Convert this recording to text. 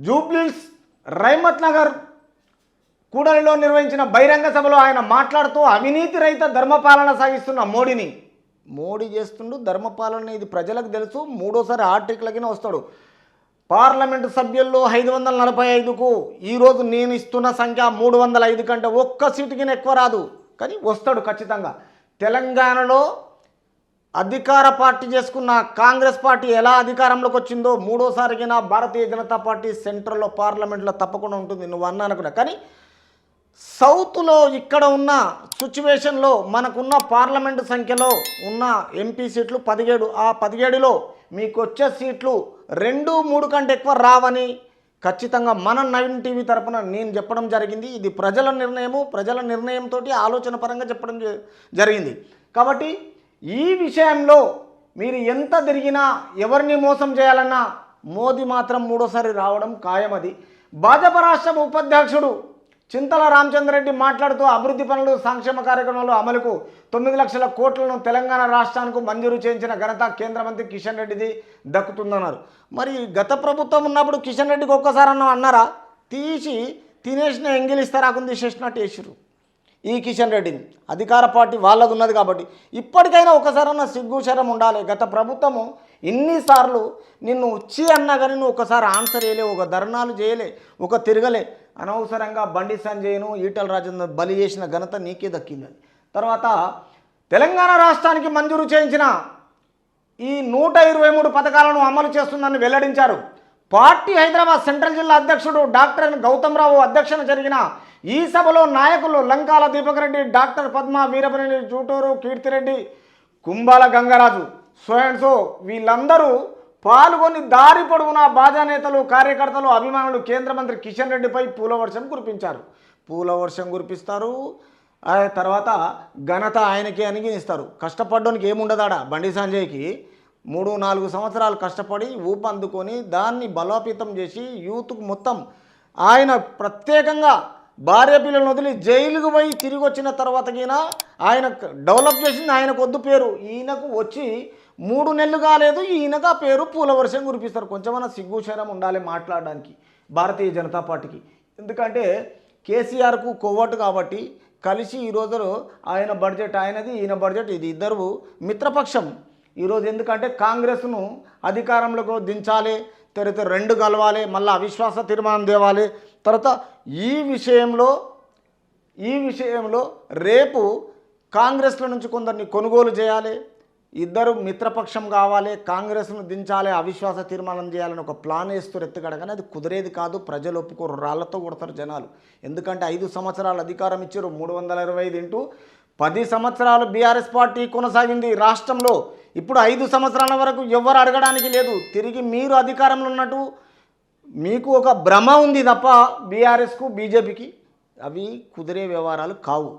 జూబ్లీస్ రైమత్ నగర్ కూడలిలో నిర్వహించిన బహిరంగ సభలో ఆయన మాట్లాడుతూ అవినీతి రహిత ధర్మపాలన సాగిస్తున్న మోడీ చేస్తుండు ధర్మపాలన, ఇది ప్రజలకు తెలుసు, మూడోసారి ఆర్టికల్కినే వస్తాడు. పార్లమెంటు సభ్యుల్లో 545కు ఈరోజు నేను ఇస్తున్న సంఖ్య 305 కంటే ఒక్క సీటుకి ఎక్కువ రాదు, కానీ వస్తాడు ఖచ్చితంగా. తెలంగాణలో అధికార పార్టీ చేసుకున్న కాంగ్రెస్ పార్టీ ఎలా అధికారంలోకి వచ్చిందో మూడోసారిగా భారతీయ జనతా పార్టీ సెంట్రల్లో పార్లమెంట్లో తప్పకుండా ఉంటుంది, నువ్వు అన్నా అనుకున్నా. కానీ సౌత్లో ఇక్కడ ఉన్న సిచ్యువేషన్లో మనకున్న పార్లమెంటు సంఖ్యలో ఉన్న ఎంపీ సీట్లు 17, ఆ 17లో మీకు వచ్చే సీట్లు 2-3 కంటే ఎక్కువ రావని ఖచ్చితంగా మన 9 టీవీ తరపున నేను చెప్పడం జరిగింది. ఇది ప్రజల నిర్ణయంతో ఆలోచన పరంగా చెప్పడం జరిగింది. కాబట్టి ఈ విషయంలో మీరు ఎంత తిరిగినా ఎవరిని మోసం చేయాలన్నా మోదీ మాత్రం మూడోసారి రావడం ఖాయం. అది భాజపా రాష్ట్ర ఉపాధ్యక్షుడు చింతల రామచంద్రరెడ్డి మాట్లాడుతూ అభివృద్ధి పనులు సంక్షేమ కార్యక్రమాల అమలుకు 9 లక్షల కోట్లను తెలంగాణ రాష్ట్రానికి మంజూరు చేయించిన ఘనత కేంద్ర మంత్రి కిషన్ రెడ్డిది దక్కుతుందన్నారు. మరి గత ప్రభుత్వం ఉన్నప్పుడు కిషన్ రెడ్డికి ఒక్కసారి అన్నారా? తీసి తినేసిన ఎంగిలిస్తారాకుని తీసేసినట్టు వేసిరు ఈ కిషన్ రెడ్డిని. అధికార పార్టీ వాళ్ళది ఉన్నది కాబట్టి ఇప్పటికైనా ఒకసారన్నా సిగ్గుశరం ఉండాలి. గత ప్రభుత్వము ఇన్నిసార్లు నిన్ను వచ్చి అన్నా కానీ నువ్వు ఒకసారి ఆన్సర్ చేయలే, ఒక ధర్నాలు చేయలే, ఒక తిరగలే. అనవసరంగా బండి సంజయ్ను ఈటల రాజేందర్ బలి చేసిన ఘనత నీకే దక్కింది. తర్వాత తెలంగాణ రాష్ట్రానికి మంజూరు చేయించిన ఈ 123 పథకాలను అమలు చేస్తుందని వెల్లడించారు. పార్టీ హైదరాబాద్ సెంట్రల్ జిల్లా అధ్యక్షుడు డాక్టర్ గౌతమ్ రావు అధ్యక్షన జరిగిన ఈ సభలో నాయకులు లంకాల దీపక్ రెడ్డి, డాక్టర్ పద్మ, వీరభనేని జూటూరు కీర్తిరెడ్డి, కుంబాల గంగరాజు, సో వీళ్ళందరూ పాల్గొని దారి పొడవునా భాజపా నేతలు, కార్యకర్తలు, అభిమానులు కేంద్ర మంత్రి కిషన్ రెడ్డిపై పూలవర్షం కురిపించారు. పూలవర్షం కురిపిస్తారు, తర్వాత ఘనత ఆయనకే అనిగిస్తారు. కష్టపడ్డానికి ఏముండదాడా? బండి సంజయ్కి 3-4 సంవత్సరాలు కష్టపడి ఊపందుకొని దాన్ని బలోపేతం చేసి యూత్కు మొత్తం ఆయన ప్రత్యేకంగా భార్య పిల్లలను వదిలి జైలుకు పోయి తిరిగి వచ్చిన తర్వాతకినా ఆయన డెవలప్ చేసింది ఆయనకు వద్దు పేరు. ఈయనకు వచ్చి 3 నెలలు కాలేదు, ఈయనకు ఆ పేరు పూలవర్షం కురిపిస్తారు. కొంచెమన్నా సిగ్గుశరం ఉండాలి మాట్లాడడానికి భారతీయ జనతా పార్టీకి. ఎందుకంటే కేసీఆర్కు కొవ్వట్టు కాబట్టి కలిసి ఈరోజు ఆయన బడ్జెట్ ఆయనది, ఈయన బడ్జెట్ ఇది, ఇద్దరు మిత్రపక్షం ఈరోజు. ఎందుకంటే కాంగ్రెస్ను అధికారంలోకి దించాలి, తర్వాత 2 కలవాలి, మళ్ళీ అవిశ్వాస తీర్మానం తేవాలి. తర్వాత ఈ విషయంలో రేపు కాంగ్రెస్ల నుంచి కొందరిని కొనుగోలు చేయాలి, ఇద్దరు మిత్రపక్షం కావాలి, కాంగ్రెస్ను దించాలి, అవిశ్వాస తీర్మానం చేయాలని ఒక ప్లాన్ వేస్తారు ఎత్తుగడ. కానీ అది కుదిరేది కాదు, ప్రజలు ఒప్పుకోరు, రాళ్లతో కొడతారు జనాలు. ఎందుకంటే 5 సంవత్సరాలు అధికారం ఇచ్చారు, 325 ఇంటూ 10 సంవత్సరాలు బీఆర్ఎస్ పార్టీ కొనసాగింది రాష్ట్రంలో. ఇప్పుడు 5 సంవత్సరాల వరకు ఎవరు అడగడానికి లేదు. తిరిగి మీరు అధికారంలో ఉన్నట్టు మీకు ఒక భ్రమ ఉంది తప్ప బీఆర్ఎస్కు బీజేపీకి అవి కుదిరే వ్యవహారాలు కావు.